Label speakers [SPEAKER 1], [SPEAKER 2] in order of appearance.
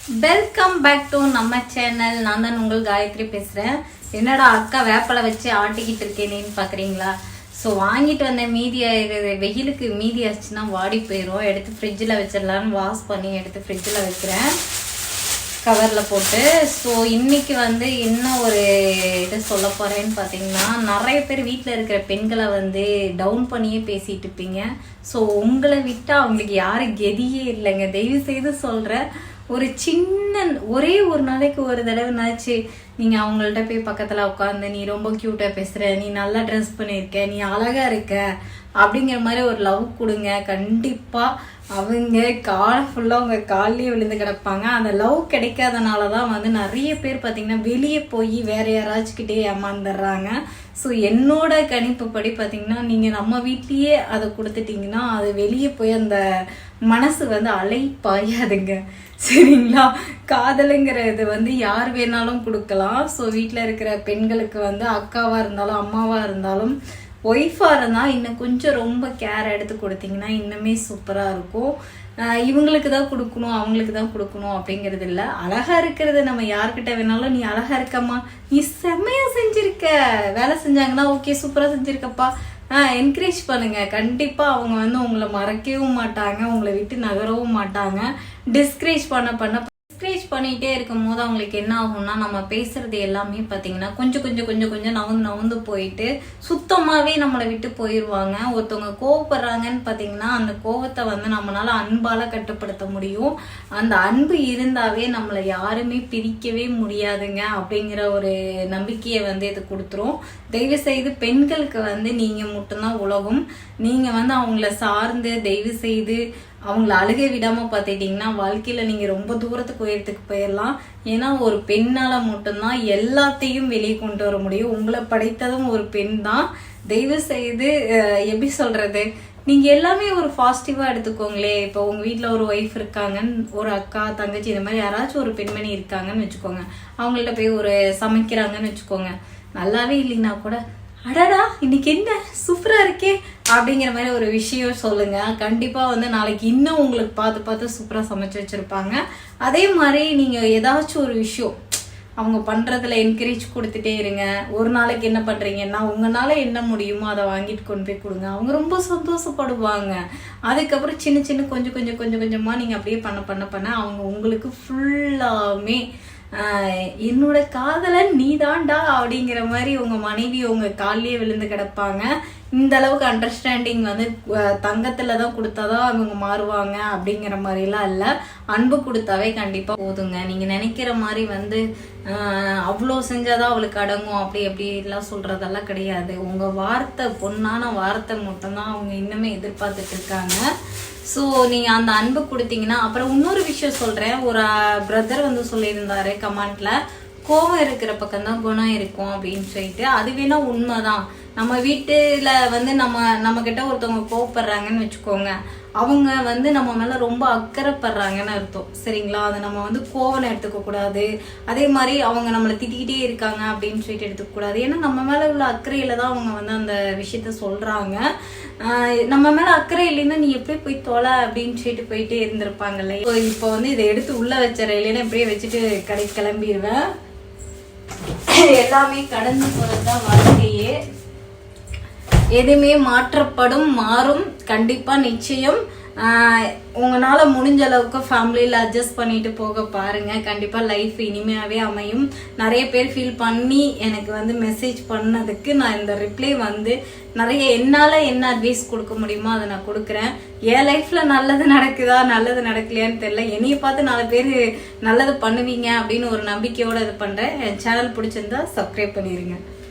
[SPEAKER 1] Welcome back to நம்ம channel. நான் தான் உங்கள் காயத்ரி பேசுகிறேன். என்னடா அக்கா வேப்பலை வச்சு ஆட்டிக்கிட்டு இருக்கேனேன்னு பார்க்குறீங்களா? ஸோ வாங்கிட்டு வந்த மீதி ஆயிடுது, வெயிலுக்கு மீதி ஆச்சுன்னா வாடி போயிடும். எடுத்து ஃப்ரிட்ஜில் வச்சிடலான்னு வாஷ் பண்ணி எடுத்து ஃப்ரிட்ஜில் வைக்கிறேன் கவரில் போட்டு. ஸோ இன்னைக்கு வந்து என்ன ஒரு இது சொல்ல போகிறேன்னு பார்த்தீங்கன்னா, நிறைய பேர் வீட்டில் இருக்கிற பெண்களை வந்து டவுன் பண்ணியே பேசிகிட்டு இருப்பீங்க. ஸோ உங்களை விட்டால் அவங்களுக்கு யாரும் கெதியே இல்லைங்க. தயவு செய்து சொல்கிறேன், ஒரு சின்ன ஒரே ஒரு நாளைக்கு ஒரு தடவைனாச்சு நீங்கள் அவங்கள்ட்ட போய் பக்கத்தில் உட்காந்து, நீ ரொம்ப க்யூட்டாக பேசுகிற, நீ நல்லா ட்ரெஸ் பண்ணியிருக்க, நீ அழகாக இருக்க அப்படிங்கிற மாதிரி ஒரு லவ் கொடுங்க. கண்டிப்பாக அவங்க காலம் ஃபுல்லாக அவங்க காலிலே விழுந்து கிடப்பாங்க. அந்த லவ் கிடைக்காதனால தான் வந்து நிறைய பேர் பார்த்திங்கன்னா வெளியே போய் வேற யாராச்சுக்கிட்டே ஏமாந்துடுறாங்க. ஸோ என்னோட கணிப்புப்படி பார்த்திங்கன்னா, நீங்கள் நம்ம வீட்லேயே அதை கொடுத்துட்டிங்கன்னா அது வெளியே போய் அந்த மனசு வந்து அலைப்பாயாதுங்க. சரிங்களா? காதலுங்கிறது வந்து யார் வேணாலும் கொடுக்கலாம். ஸோ வீட்டில் இருக்கிற பெண்களுக்கு வந்து அக்காவாக இருந்தாலும் அம்மாவாக இருந்தாலும் ஒய்ஃபாக இருந்தால் இன்னும் கொஞ்சம் ரொம்ப கேர் எடுத்து கொடுத்தீங்கன்னா இன்னுமே சூப்பராக இருக்கும். இவங்களுக்கு தான் கொடுக்கணும் அவங்களுக்கு தான் கொடுக்கணும் அப்படிங்கிறது இல்லை. அழகாக இருக்கிறது நம்ம யார்கிட்ட வேணாலும், நீ அழகாக இருக்கம்மா, நீ செம்மையாக செஞ்சுருக்க, வேலை செஞ்சாங்கன்னா ஓகே சூப்பராக செஞ்சுருக்கப்பா, என்கரேஜ் பண்ணுங்க. கண்டிப்பாக அவங்க வந்து உங்களை மறக்கவும் மாட்டாங்க, உங்களை விட்டு நகரவும் மாட்டாங்க. டிஸ்கரேஜ் டிஸ்கரேஜ் பண்ணிகிட்டே இருக்கும் போது அவங்களுக்கு என்ன ஆகும்னா, நம்ம பேசுறது எல்லாமே பார்த்தீங்கன்னா கொஞ்சம் கொஞ்சம் கொஞ்சம் கொஞ்சம் நவுந்து போயிட்டு சுத்தமாகவே நம்மளை விட்டு போயிடுவாங்க. ஒருத்தவங்க கோவப்படுறாங்கன்னு பார்த்தீங்கன்னா அந்த கோவத்தை வந்து நம்மளால அன்பால் கட்டுப்படுத்த முடியும். அந்த அன்பு இருந்தாவே நம்மளை யாருமே பிரிக்கவே முடியாதுங்க அப்படிங்கிற ஒரு நம்பிக்கையை வந்து இது கொடுத்துரும். தயவு செய்து பெண்களுக்கு வந்து நீங்கள் மட்டும்தான் உலகம். நீங்கள் வந்து அவங்கள சார்ந்து தயவு செய்து அவங்கள அழுக விடாமல் பார்த்துட்டிங்கன்னா வாழ்க்கையில் நீங்கள் ரொம்ப தூரத்துக்கு உயரத்துக்கு போயிடலாம். ஏன்னா ஒரு பெண்ணால் மட்டும்தான் எல்லாத்தையும் வெளியே கொண்டு வர முடியும். உங்களை படைத்ததும் ஒரு பெண் தான். தயவு செய்து எப்படி சொல்கிறது, நீங்கள் எல்லாமே ஒரு பாசிட்டிவாக எடுத்துக்கோங்களே. இப்போ உங்கள் வீட்டில் ஒரு ஒய்ஃப் இருக்காங்கன்னு, ஒரு அக்கா தங்கச்சி இந்த மாதிரி யாராச்சும் ஒரு பெண்மணி இருக்காங்கன்னு வச்சுக்கோங்க. அவங்கள்ட்ட போய் ஒரு சமைக்கிறாங்கன்னு வச்சுக்கோங்க. நல்லாவே இல்லைன்னா கூட அடடா இன்னைக்கு என்ன சூப்பராக இருக்கே அப்படிங்கிற மாதிரி ஒரு விஷயம் சொல்லுங்கள். கண்டிப்பாக வந்து நாளைக்கு இன்னும் உங்களுக்கு பார்த்து சூப்பராக சமைச்சு வச்சுருப்பாங்க. அதே மாதிரி நீங்கள் ஏதாச்சும் ஒரு விஷயம் அவங்க பண்ணுறதுல என்கரேஜ் கொடுத்துட்டே இருங்க. ஒரு நாளைக்கு என்ன பண்ணுறீங்கன்னா உங்களால் என்ன முடியுமோ அதை வாங்கிட்டு கொண்டு போய் கொடுங்க. அவங்க ரொம்ப சந்தோஷப்படுவாங்க. அதுக்கப்புறம் சின்ன கொஞ்சமாக நீங்கள் அப்படியே பண்ண அவங்க உங்களுக்கு ஃபுல்லாமே என்னோட காதலன் நீதான்டா அப்படிங்கிற மாதிரி உங்கள் மனைவி உங்கள் காலிலேயே விழுந்து கிடப்பாங்க. இந்த அளவுக்கு அண்டர்ஸ்டாண்டிங் வந்து தங்கத்தில் தான் கொடுத்தாதான் அவங்க மாறுவாங்க அப்படிங்கிற மாதிரிலாம் இல்லை. அன்பு கொடுத்தாவே கண்டிப்பாக போதுங்க. நீங்கள் நினைக்கிற மாதிரி வந்து அவ்வளோ செஞ்சாதான் அவளுக்கு அடங்கும் அப்படிலாம் சொல்கிறதெல்லாம் கிடையாது. உங்கள் வார்த்தை, பொண்ணான வார்த்தை மட்டும்தான் அவங்க இன்னுமே எதிர்பார்த்துட்டு இருக்காங்க. ஸோ நீங்கள் அந்த அன்பு கொடுத்தீங்கன்னா. அப்புறம் இன்னொரு விஷயம் சொல்கிறேன். ஒரு பிரதர் வந்து சொல்லியிருந்தாரு கமெண்ட்ல, கோவம் இருக்கிற பக்கம்தான் குணம் இருக்கும் அப்படின்னு சொல்லிட்டு. அது வேணா உண்மைதான். நம்ம வீட்டில் வந்து நம்ம கிட்ட ஒருத்தவங்க கோவப்படுறாங்கன்னு வச்சுக்கோங்க, அவங்க வந்து நம்ம மேலே ரொம்ப அக்கறைப்படுறாங்கன்னு அர்த்தம். சரிங்களா? அதை நம்ம வந்து கோவனை எடுத்துக்க கூடாது. அதே மாதிரி அவங்க நம்மளை திட்டிக்கிட்டே இருக்காங்க அப்படின்னு சொல்லிட்டு எடுத்துக்கக்கூடாது. ஏன்னா நம்ம மேலே உள்ள அக்கறையில் தான் அவங்க வந்து அந்த விஷயத்த சொல்கிறாங்க. நம்ம மேலே அக்கறை இல்லைன்னா நீ எப்படி போய் தொலை அப்படின்னு சொல்லிட்டு போயிட்டே இருந்திருப்பாங்கல்ல. இப்போ வந்து இதை எடுத்து உள்ளே வச்சிடறேன், இல்லைன்னா இப்படியே வச்சுட்டு கடை கிளம்பிடுவேன். எல்லாமே கடந்து போகிறது தான் வாழ்க்கையே. எதுவுமே மாற்றப்படும், மாறும் கண்டிப்பாக, நிச்சயம். உங்களால் முடிஞ்ச அளவுக்கு ஃபேமிலியில் அட்ஜஸ்ட் பண்ணிட்டு போக பாருங்கள். கண்டிப்பாக லைஃப் இனிமையாகவே அமையும். நிறைய பேர் ஃபீல் பண்ணி எனக்கு வந்து மெசேஜ் பண்ணதுக்கு நான் இந்த ரிப்ளை வந்து நிறைய என்னால் என்ன அட்வைஸ் கொடுக்க முடியுமோ அதை நான் கொடுக்குறேன். என் லைஃப்பில் நல்லது நடக்குதா நல்லது நடக்கலையான்னு தெரியல. என்னையை பார்த்து 4 பேர் நல்லது பண்ணுவீங்க அப்படின்னு ஒரு நம்பிக்கையோடு இது பண்ணுறேன். என் சேனல் பிடிச்சிருந்தா சப்ஸ்கிரைப் பண்ணிடுங்க.